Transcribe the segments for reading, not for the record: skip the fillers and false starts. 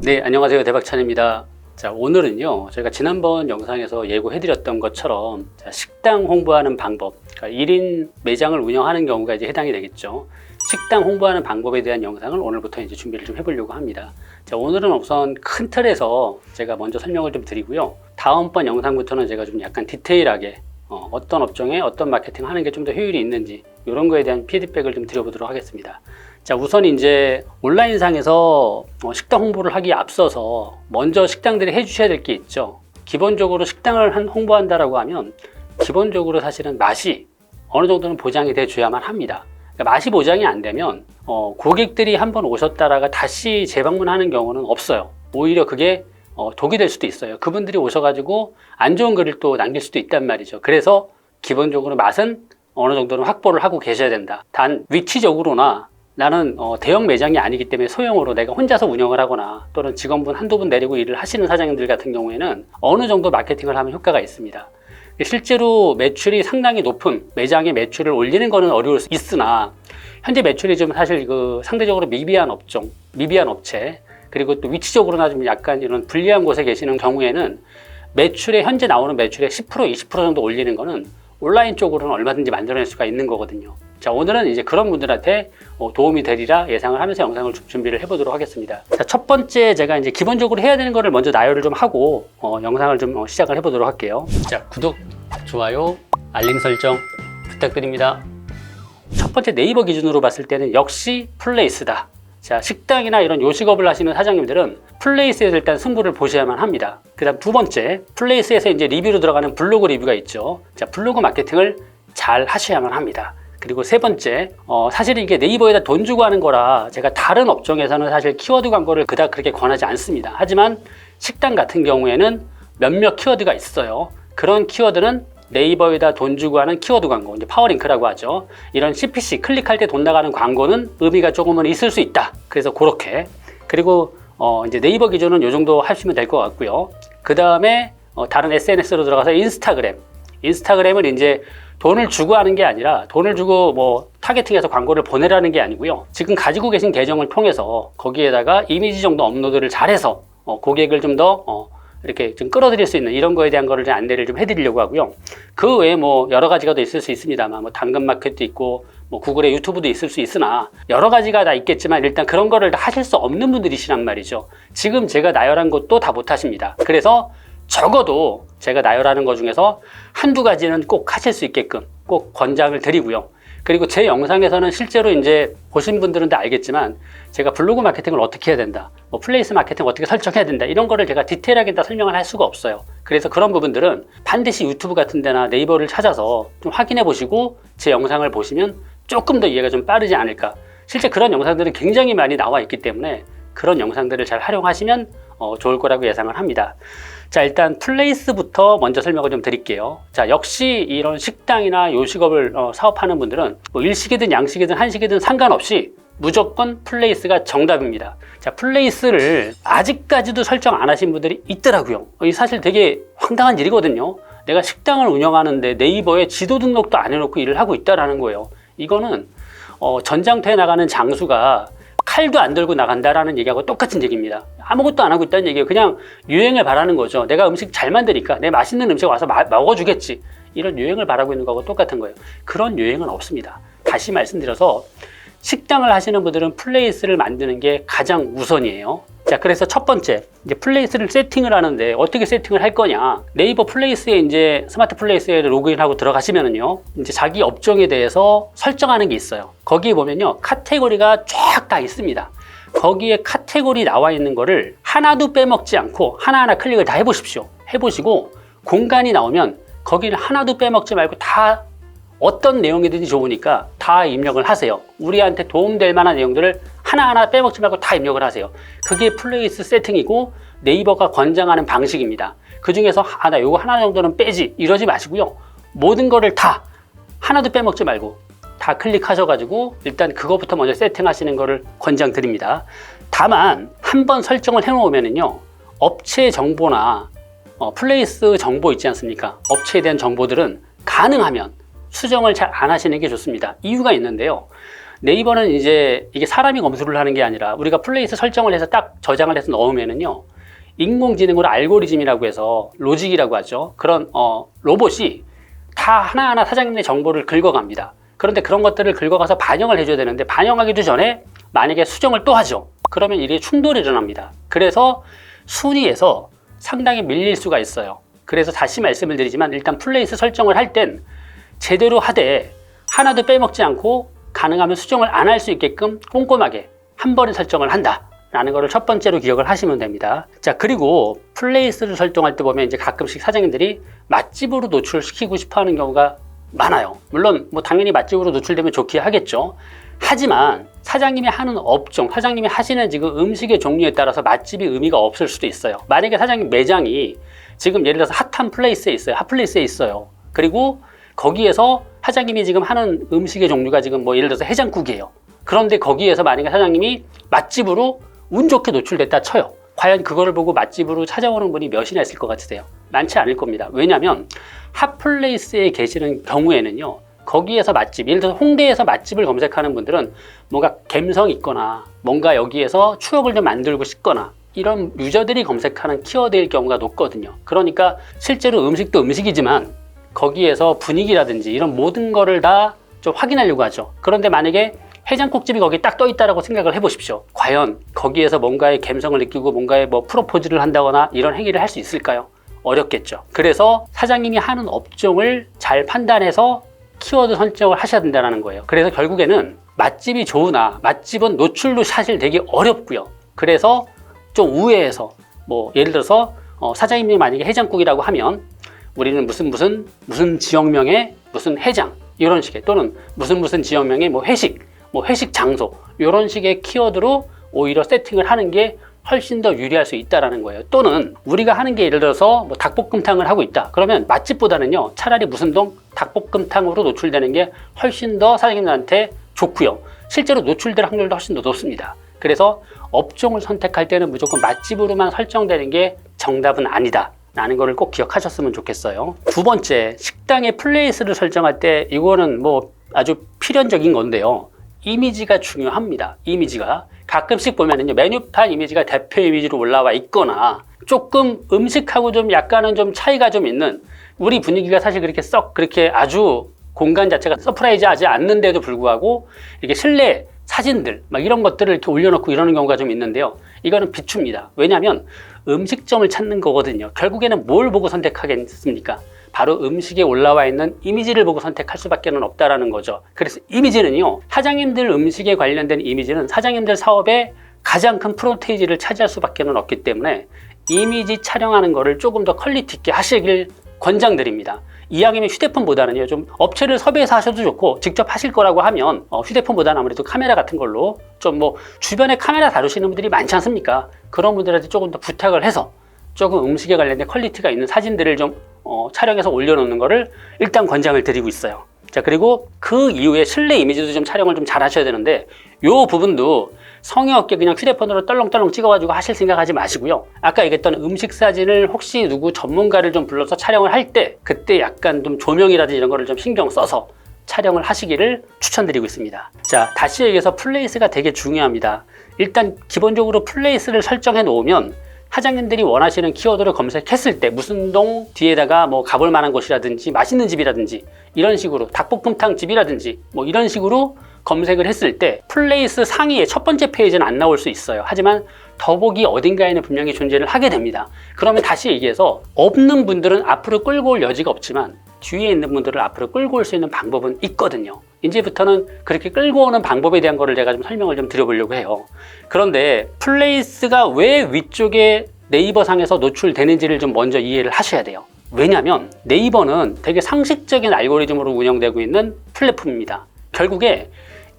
네, 안녕하세요. 대박찬입니다. 자, 오늘은요, 저희가 지난번 영상에서 예고해드렸던 것처럼 식당 홍보하는 방법, 그러니까 1인 매장을 운영하는 경우가 이제 해당이 되겠죠. 식당 홍보하는 방법에 대한 영상을 오늘부터 이제 준비를 좀 해보려고 합니다. 자, 오늘은 우선 큰 틀에서 제가 먼저 설명을 좀 드리고요. 다음번 영상부터는 제가 좀 약간 디테일하게 어떤 업종에 어떤 마케팅 하는 게 좀 더 효율이 있는지 이런 거에 대한 피드백을 좀 드려보도록 하겠습니다. 자, 우선 이제 온라인상에서 식당 홍보를 하기에 앞서서 먼저 식당들이 해주셔야 될 게 있죠. 기본적으로 식당을 홍보한다라고 하면 기본적으로 사실은 맛이 어느 정도는 보장이 돼줘야만 합니다. 그러니까 맛이 보장이 안 되면 고객들이 한번 오셨다라가 다시 재방문하는 경우는 없어요. 오히려 그게 독이 될 수도 있어요. 그분들이 오셔가지고 안 좋은 글을 또 남길 수도 있단 말이죠. 그래서 기본적으로 맛은 어느 정도는 확보를 하고 계셔야 된다. 단 위치적으로나 나는 대형 매장이 아니기 때문에 소형으로 내가 혼자서 운영을 하거나 또는 직원분 한두 분 내리고 일을 하시는 사장님들 같은 경우에는 어느 정도 마케팅을 하면 효과가 있습니다. 실제로 매출이 상당히 높은 매장의 매출을 올리는 거는 어려울 수 있으나 현재 매출이 좀 사실 상대적으로 미비한 업종, 미비한 업체 그리고 또 위치적으로나 좀 약간 이런 불리한 곳에 계시는 경우에는 매출에 현재 나오는 매출의 10%, 20% 정도 올리는 거는 온라인 쪽으로는 얼마든지 만들어낼 수가 있는 거거든요. 자, 오늘은 이제 그런 분들한테 도움이 되리라 예상을 하면서 영상을 준비를 해보도록 하겠습니다. 자, 첫 번째 제가 이제 기본적으로 해야 되는 거를 먼저 나열을 좀 하고 영상을 좀 시작을 해보도록 할게요. 자, 구독, 좋아요, 알림 설정 부탁드립니다. 첫 번째 네이버 기준으로 봤을 때는 역시 플레이스다. 자, 식당이나 이런 요식업을 하시는 사장님들은 플레이스에서 일단 승부를 보셔야만 합니다. 그 다음 두 번째, 플레이스에서 이제 리뷰로 들어가는 블로그 리뷰가 있죠. 자, 블로그 마케팅을 잘 하셔야만 합니다. 그리고 세 번째, 사실 이게 네이버에다 돈 주고 하는 거라 제가 다른 업종에서는 사실 키워드 광고를 그닥 그렇게 권하지 않습니다. 하지만 식당 같은 경우에는 몇몇 키워드가 있어요. 그런 키워드는 네이버에다 돈 주고 하는 키워드 광고, 이제 파워링크라고 하죠. 이런 CPC, 클릭할 때 돈 나가는 광고는 의미가 조금은 있을 수 있다. 그래서 그렇게. 그리고 이제 네이버 기준은 이 정도 하시면 될 것 같고요. 그 다음에 다른 SNS로 들어가서 인스타그램은 이제 돈을 주고 하는 게 아니라 돈을 주고 뭐 타겟팅해서 광고를 보내라는 게 아니고요. 지금 가지고 계신 계정을 통해서 거기에다가 이미지 정도 업로드를 잘해서 고객을 좀 더 이렇게 좀 끌어들일 수 있는 이런 거에 대한 거를 좀 안내를 좀 해드리려고 하고요. 그 외에 뭐 여러 가지가 더 있을 수 있습니다만 뭐 당근마켓도 있고 뭐 구글의 유튜브도 있을 수 있으나 여러 가지가 다 있겠지만 일단 그런 거를 다 하실 수 없는 분들이시란 말이죠. 지금 제가 나열한 것도 다 못 하십니다. 그래서 적어도 제가 나열하는 것 중에서 한두 가지는 꼭 하실 수 있게끔 꼭 권장을 드리고요. 그리고 제 영상에서는 실제로 이제 보신 분들은 다 알겠지만 제가 블로그 마케팅을 어떻게 해야 된다, 뭐 플레이스 마케팅 어떻게 설정해야 된다 이런 거를 제가 디테일하게 다 설명을 할 수가 없어요. 그래서 그런 부분들은 반드시 유튜브 같은 데나 네이버를 찾아서 좀 확인해 보시고 제 영상을 보시면 조금 더 이해가 좀 빠르지 않을까. 실제 그런 영상들은 굉장히 많이 나와 있기 때문에 그런 영상들을 잘 활용하시면 좋을 거라고 예상을 합니다. 자, 일단 플레이스부터 먼저 설명을 좀 드릴게요. 자, 역시 이런 식당이나 요식업을 사업하는 분들은 뭐 일식이든 양식이든 한식이든 상관없이 무조건 플레이스가 정답입니다. 자, 플레이스를 아직까지도 설정 안 하신 분들이 있더라고요. 이 사실 되게 황당한 일이거든요. 내가 식당을 운영하는데 네이버에 지도 등록도 안 해놓고 일을 하고 있다라는 거예요. 이거는 전장터에 나가는 장수가 칼도 안 들고 나간다라는 얘기하고 똑같은 얘기입니다. 아무것도 안 하고 있다는 얘기예요. 그냥 유행을 바라는 거죠. 내가 음식 잘 만드니까 내 맛있는 음식 와서 먹어주겠지. 이런 유행을 바라고 있는 거하고 똑같은 거예요. 그런 유행은 없습니다. 다시 말씀드려서 식당을 하시는 분들은 플레이스를 만드는 게 가장 우선이에요. 자, 그래서 첫 번째, 이제 플레이스를 세팅을 하는데 어떻게 세팅을 할 거냐. 네이버 플레이스에 이제 스마트 플레이스에 로그인하고 들어가시면은요, 이제 자기 업종에 대해서 설정하는 게 있어요. 거기에 보면요, 카테고리가 쫙 다 있습니다. 거기에 카테고리 나와 있는 거를 하나도 빼먹지 않고 하나하나 클릭을 다 해보십시오. 해보시고 공간이 나오면 거기를 하나도 빼먹지 말고 다 어떤 내용이든지 좋으니까 다 입력을 하세요. 우리한테 도움될 만한 내용들을 하나하나 빼먹지 말고 다 입력을 하세요. 그게 플레이스 세팅이고 네이버가 권장하는 방식입니다. 그 중에서 나 요거 하나 정도는 빼지 이러지 마시고요. 모든 거를 다 하나도 빼먹지 말고 다 클릭하셔가지고 일단 그거부터 먼저 세팅하시는 거를 권장드립니다. 다만 한번 설정을 해놓으면은요, 업체 정보나 플레이스 정보 있지 않습니까? 업체에 대한 정보들은 가능하면 수정을 잘 안 하시는 게 좋습니다. 이유가 있는데요. 네이버는 이제 이게 사람이 검수를 하는 게 아니라 우리가 플레이스 설정을 해서 딱 저장을 해서 넣으면은요, 인공지능으로 알고리즘이라고 해서 로직이라고 하죠. 그런 로봇이 다 하나하나 사장님의 정보를 긁어갑니다. 그런데 그런 것들을 긁어가서 반영을 해줘야 되는데, 반영하기도 전에 만약에 수정을 또 하죠. 그러면 이게 충돌이 일어납니다. 그래서 순위에서 상당히 밀릴 수가 있어요. 그래서 다시 말씀을 드리지만, 일단 플레이스 설정을 할 땐 제대로 하되 하나도 빼먹지 않고 가능하면 수정을 안 할 수 있게끔 꼼꼼하게 한 번에 설정을 한다 라는 거를 첫 번째로 기억을 하시면 됩니다. 자, 그리고 플레이스를 설정할 때 보면 이제 가끔씩 사장님들이 맛집으로 노출시키고 싶어 하는 경우가 많아요. 물론 뭐 당연히 맛집으로 노출되면 좋게 하겠죠. 하지만 사장님이 하는 업종, 사장님이 하시는 지금 음식의 종류에 따라서 맛집이 의미가 없을 수도 있어요. 만약에 사장님 매장이 지금 예를 들어서 핫한 플레이스에 있어요. 핫플레이스에 있어요. 그리고 거기에서 사장님이 지금 하는 음식의 종류가 지금 뭐 예를 들어서 해장국이에요. 그런데 거기에서 만약에 사장님이 맛집으로 운 좋게 노출됐다 쳐요. 과연 그거를 보고 맛집으로 찾아오는 분이 몇이나 있을 것 같으세요? 많지 않을 겁니다. 왜냐하면 핫플레이스에 계시는 경우에는요, 거기에서 맛집, 예를 들어서 홍대에서 맛집을 검색하는 분들은 뭔가 감성 있거나 뭔가 여기에서 추억을 좀 만들고 싶거나 이런 유저들이 검색하는 키워드일 경우가 높거든요. 그러니까 실제로 음식도 음식이지만 거기에서 분위기라든지 이런 모든 거를 다 좀 확인하려고 하죠. 그런데 만약에 해장국집이 거기 딱 떠 있다라고 생각을 해보십시오. 과연 거기에서 뭔가의 감성을 느끼고 뭔가의 뭐 프로포즈를 한다거나 이런 행위를 할 수 있을까요? 어렵겠죠. 그래서 사장님이 하는 업종을 잘 판단해서 키워드 선정을 하셔야 된다는 거예요. 그래서 결국에는 맛집이 좋으나 맛집은 노출도 사실 되게 어렵고요. 그래서 좀 우회해서 뭐 예를 들어서 사장님이 만약에 해장국이라고 하면 우리는 무슨 지역명의 무슨 해장 이런 식의, 또는 무슨 지역명의 뭐 회식 장소 이런 식의 키워드로 오히려 세팅을 하는 게 훨씬 더 유리할 수 있다는 거예요. 또는 우리가 하는 게 예를 들어서 뭐 닭볶음탕을 하고 있다. 그러면 맛집보다는요, 차라리 무슨 동 닭볶음탕으로 노출되는 게 훨씬 더 사장님들한테 좋고요. 실제로 노출될 확률도 훨씬 더 높습니다. 그래서 업종을 선택할 때는 무조건 맛집으로만 설정되는 게 정답은 아니다 라는 거를 꼭 기억하셨으면 좋겠어요. 두 번째, 식당의 플레이스를 설정할 때 이거는 뭐 아주 필연적인 건데요, 이미지가 중요합니다. 이미지가 가끔씩 보면은요, 메뉴판 이미지가 대표 이미지로 올라와 있거나 조금 음식하고 좀 약간은 좀 차이가 좀 있는, 우리 분위기가 사실 그렇게 아주 공간 자체가 서프라이즈하지 않는데도 불구하고 이렇게 실내 사진들 막 이런 것들을 이렇게 올려놓고 이러는 경우가 좀 있는데요, 이거는 비추입니다. 왜냐하면 음식점을 찾는 거거든요. 결국에는 뭘 보고 선택하겠습니까? 바로 음식에 올라와 있는 이미지를 보고 선택할 수밖에 없다라는 거죠. 그래서 이미지는요, 사장님들 음식에 관련된 이미지는 사장님들 사업의 가장 큰 프로테이지를 차지할 수밖에 없기 때문에 이미지 촬영하는 거를 조금 더 퀄리티 있게 하시길 권장드립니다. 이왕이면 휴대폰보다는요, 좀 업체를 섭외해서 하셔도 좋고, 직접 하실 거라고 하면 휴대폰보다는 아무래도 카메라 같은 걸로 좀 뭐 주변에 카메라 다루시는 분들이 많지 않습니까? 그런 분들한테 조금 더 부탁을 해서 조금 음식에 관련된 퀄리티가 있는 사진들을 좀 촬영해서 올려놓는 거를 일단 권장을 드리고 있어요. 자, 그리고 그 이후에 실내 이미지도 좀 촬영을 좀 잘 하셔야 되는데, 요 부분도 성의 없게 그냥 휴대폰으로 떨렁떨렁 찍어가지고 하실 생각하지 마시고요. 아까 얘기했던 음식 사진을 혹시 누구 전문가를 좀 불러서 촬영을 할 때 그때 약간 좀 조명이라든지 이런 거를 좀 신경 써서 촬영을 하시기를 추천드리고 있습니다. 자, 다시 얘기해서 플레이스가 되게 중요합니다. 일단 기본적으로 플레이스를 설정해 놓으면 사장님들이 원하시는 키워드를 검색했을 때 무슨 동 뒤에다가 뭐 가볼 만한 곳이라든지 맛있는 집이라든지 이런 식으로 닭볶음탕 집이라든지 뭐 이런 식으로 검색을 했을 때 플레이스 상위에 첫 번째 페이지는 안 나올 수 있어요. 하지만 더보기 어딘가에는 분명히 존재를 하게 됩니다. 그러면 다시 얘기해서 없는 분들은 앞으로 끌고 올 여지가 없지만 뒤에 있는 분들을 앞으로 끌고 올 수 있는 방법은 있거든요. 이제부터는 그렇게 끌고 오는 방법에 대한 거를 제가 좀 설명을 좀 드려보려고 해요. 그런데 플레이스가 왜 위쪽에 네이버 상에서 노출되는지를 좀 먼저 이해를 하셔야 돼요. 왜냐하면 네이버는 되게 상식적인 알고리즘으로 운영되고 있는 플랫폼입니다. 결국에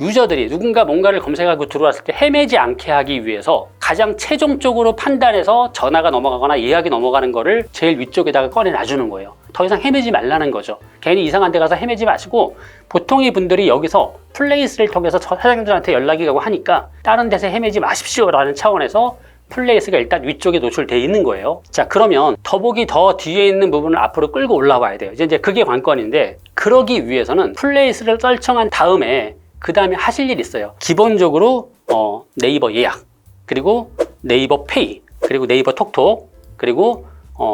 유저들이 누군가 뭔가를 검색하고 들어왔을 때 헤매지 않게 하기 위해서 가장 최종적으로 판단해서 전화가 넘어가거나 예약이 넘어가는 거를 제일 위쪽에다가 꺼내 놔주는 거예요. 더 이상 헤매지 말라는 거죠. 괜히 이상한 데 가서 헤매지 마시고, 보통의 분들이 여기서 플레이스를 통해서 사장님들한테 연락이 가고 하니까 다른 데서 헤매지 마십시오 라는 차원에서 플레이스가 일단 위쪽에 노출되어 있는 거예요. 자, 그러면 더보기 더 뒤에 있는 부분을 앞으로 끌고 올라와야 돼요. 이제 그게 관건인데, 그러기 위해서는 플레이스를 설정한 다음에 그 다음에 하실 일이 있어요. 기본적으로 네이버 예약, 그리고 네이버 페이, 그리고 네이버 톡톡, 그리고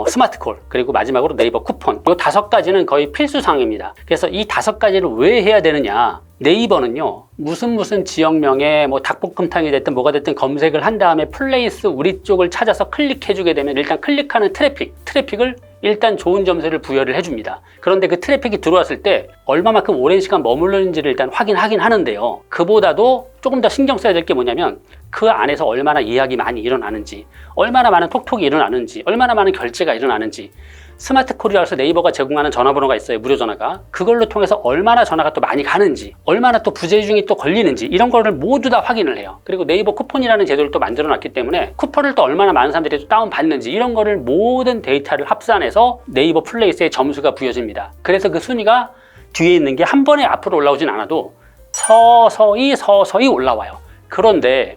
스마트콜, 그리고 마지막으로 네이버 쿠폰. 이 5가지는 거의 필수사항입니다. 그래서 이 5가지를 왜 해야 되느냐. 네이버는요, 무슨 지역명에 뭐 닭볶음탕이 됐든 뭐가 됐든 검색을 한 다음에 플레이스 우리 쪽을 찾아서 클릭해주게 되면 일단 클릭하는 트래픽을 일단 좋은 점수를 부여를 해줍니다. 그런데 그 트래픽이 들어왔을 때 얼마만큼 오랜 시간 머물렀는지를 일단 확인하긴 하는데요. 그보다도 조금 더 신경 써야 될 게 뭐냐면 그 안에서 얼마나 예약이 많이 일어나는지, 얼마나 많은 톡톡이 일어나는지, 얼마나 많은 결제가 일어나는지, 스마트콜이라서 네이버가 제공하는 전화번호가 있어요. 무료 전화가. 그걸로 통해서 얼마나 전화가 또 많이 가는지, 얼마나 또 부재중이 또 걸리는지, 이런 거를 모두 다 확인을 해요. 그리고 네이버 쿠폰이라는 제도를 또 만들어 놨기 때문에 쿠폰을 또 얼마나 많은 사람들이 또 다운받는지, 이런 거를 모든 데이터를 합산해서 네이버 플레이스에 점수가 부여집니다. 그래서 그 순위가 뒤에 있는 게 한 번에 앞으로 올라오진 않아도 서서히 올라와요. 그런데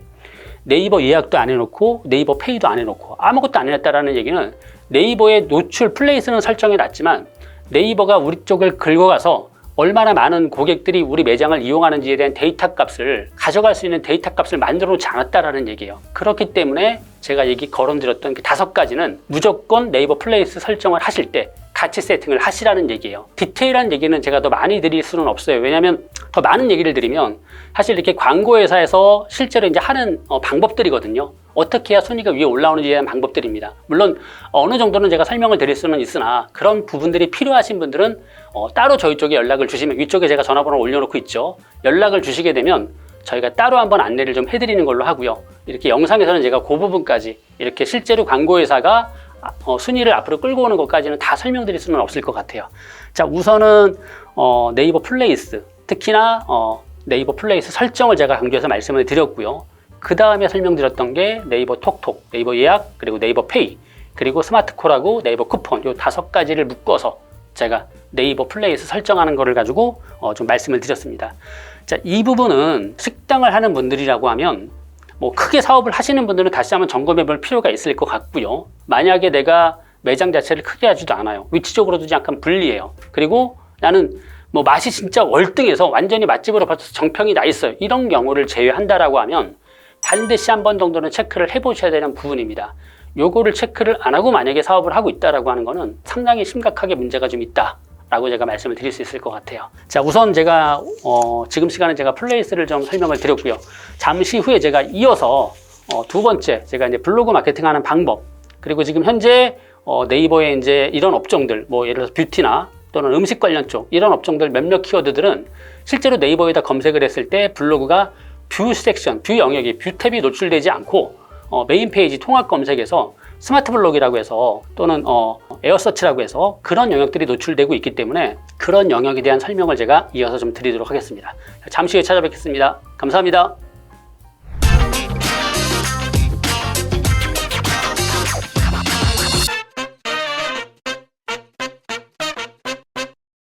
네이버 예약도 안 해놓고 네이버 페이도 안 해놓고 아무것도 안 해놨다라는 얘기는 네이버의 노출 플레이스는 설정해 놨지만 네이버가 우리 쪽을 긁어가서 얼마나 많은 고객들이 우리 매장을 이용하는지에 대한 데이터 값을 가져갈 수 있는 데이터 값을 만들어 놓지 않았다라는 얘기예요. 그렇기 때문에 제가 거론드렸던 그 5가지는 무조건 네이버 플레이스 설정을 하실 때 같이 세팅을 하시라는 얘기예요. 디테일한 얘기는 제가 더 많이 드릴 수는 없어요. 왜냐하면 더 많은 얘기를 드리면 사실 이렇게 광고회사에서 실제로 이제 하는 방법들이거든요. 어떻게 해야 순위가 위에 올라오는지에 대한 방법들입니다. 물론 어느 정도는 제가 설명을 드릴 수는 있으나 그런 부분들이 필요하신 분들은 따로 저희 쪽에 연락을 주시면, 위쪽에 제가 전화번호 올려놓고 있죠. 연락을 주시게 되면 저희가 따로 한번 안내를 좀 해드리는 걸로 하고요. 이렇게 영상에서는 제가 그 부분까지 이렇게 실제로 광고회사가 순위를 앞으로 끌고 오는 것까지는 다 설명드릴 수는 없을 것 같아요. 자, 우선은 네이버 플레이스, 특히나 네이버 플레이스 설정을 제가 강조해서 말씀을 드렸고요. 그 다음에 설명드렸던 게 네이버 톡톡, 네이버 예약, 그리고 네이버 페이, 그리고 스마트콜하고 네이버 쿠폰, 이 5가지를 묶어서 제가 네이버 플레이스 설정하는 거를 가지고 좀 말씀을 드렸습니다. 자, 이 부분은 식당을 하는 분들이라고 하면 뭐 크게 사업을 하시는 분들은 다시 한번 점검해 볼 필요가 있을 것 같고요. 만약에 내가 매장 자체를 크게 하지도 않아요. 위치적으로도 약간 불리해요. 그리고 나는 뭐 맛이 진짜 월등해서 완전히 맛집으로 봐서 정평이 나 있어요. 이런 경우를 제외한다라고 하면 반드시 한 번 정도는 체크를 해보셔야 되는 부분입니다. 요거를 체크를 안 하고 만약에 사업을 하고 있다라고 하는 거는 상당히 심각하게 문제가 좀 있다 라고 제가 말씀을 드릴 수 있을 것 같아요. 자, 우선 제가 지금 시간에 제가 플레이스를 좀 설명을 드렸고요. 잠시 후에 제가 이어서 2번째 제가 이제 블로그 마케팅하는 방법, 그리고 지금 현재 네이버에 이제 이런 업종들, 뭐 예를 들어서 뷰티나 또는 음식 관련 쪽 이런 업종들 몇몇 키워드들은 실제로 네이버에다 검색을 했을 때 블로그가 뷰 섹션, 뷰 영역이, 뷰 탭이 노출되지 않고 메인 페이지 통합 검색에서 스마트 블록이라고 해서 또는 에어서치라고 해서 그런 영역들이 노출되고 있기 때문에 그런 영역에 대한 설명을 제가 이어서 좀 드리도록 하겠습니다. 잠시 후에 찾아뵙겠습니다. 감사합니다.